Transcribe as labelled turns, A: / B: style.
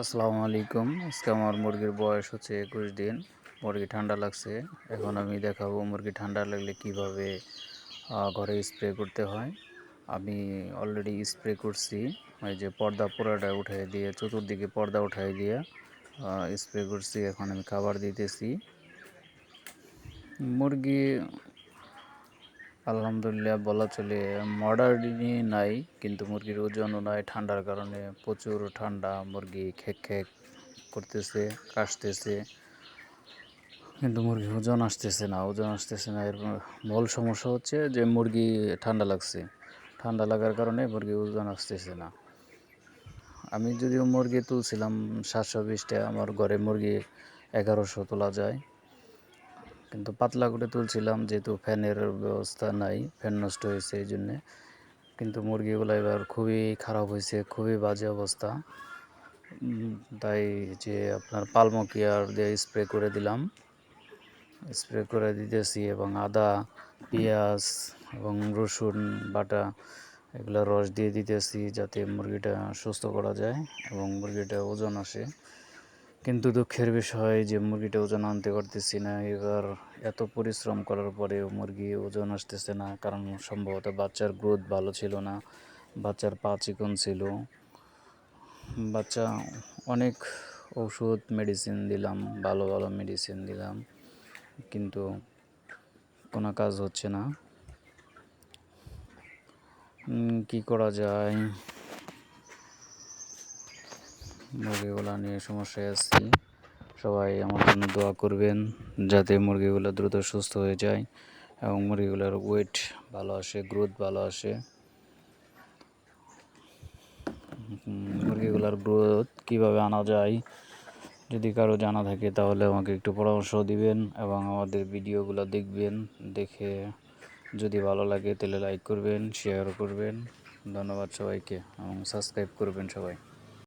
A: আসসালামু আলাইকুম। আজকে আমার মুরগির বয়স হচ্ছে ২১ দিন। মুরগি ঠান্ডা লাগছে। এখন আমি দেখাবো মুরগি ঠান্ডা লাগলে কিভাবে ঘরে স্প্রে করতে হয়। আমি অলরেডি স্প্রে করছি। ওই যে পর্দা পুরাটা উঠাই দিয়ে চতুর্দিকে পর্দা উঠাই দিয়ে স্প্রে করছি। এখন আমি খাবার দিতেছি। মুরগি আলহামদুলিল্লাহ বলা চলে মডার্নই নাই, কিন্তু মুরগির ওজনও নাই। ঠান্ডার কারণে প্রচুর ঠান্ডা, মুরগি খেক খেক করতেছে, কাশতেছে, কিন্তু মুরগি ওজন আসতেছে না। এর মূল সমস্যা হচ্ছে যে মুরগি ঠান্ডা লাগছে। ঠান্ডা লাগার কারণে মুরগি ওজন আসতেছে না। আমি যদিও মুরগি তুলছিলাম 720টা, আমার ঘরে মুরগি 1100 তোলা যায়, কিন্তু পাতলা করে তুলছিলাম যেহেতু ফ্যানের ব্যবস্থা নাই, ফ্যান নষ্ট হয়েছে এই জন্যে। কিন্তু মুরগিগুলো এবার খুবই খারাপ হয়েছে, খুবই বাজে অবস্থা। তাই যে আপনার পালমোকিয়ার দিয়ে স্প্রে করে দিলাম, স্প্রে করে দিতেছি, এবং আদা, পেঁয়াজ এবং রসুন বাটা এগুলো রস দিয়ে দিতেছি যাতে মুরগিটা সুস্থ করা যায় এবং মুরগিটা ওজন আসে। কিন্তু দুঃখের বিষয় যে মুরগিটা ওজন আনতে পারতেছি না। এবার এত পরিশ্রম করার পরেও মুরগি ওজন আসতেছে না, কারণ সম্ভবত বাচ্চার গ্রোথ ভালো ছিল না, বাচ্চার পা চিকন ছিল। বাচ্চা অনেক ওষুধ মেডিসিন দিলাম, ভালো ভালো মেডিসিন দিলাম, কিন্তু কোনো কাজ হচ্ছে না। কি করা যায়? মুরগিগুলো নিয়ে সমস্যায় আছি। সবাই আমার জন্য দোয়া করবেন যাতে মুরগিগুলো দ্রুত সুস্থ হয়ে যায় এবং মুরগিগুলোর ওয়েট ভালো আসে, গ্রোথ ভালো আসে। মুরগিগুলোর গ্রোথ কীভাবে আনা যায়, যদি কারো জানা থাকে তাহলে আমাকে একটু পরামর্শ দিবেন এবং আমাদের ভিডিওগুলো দেখবেন। দেখে যদি ভালো লাগে তাহলে লাইক করবেন, শেয়ার করবেন। ধন্যবাদ সবাইকে এবং সাবস্ক্রাইব করবেন সবাই।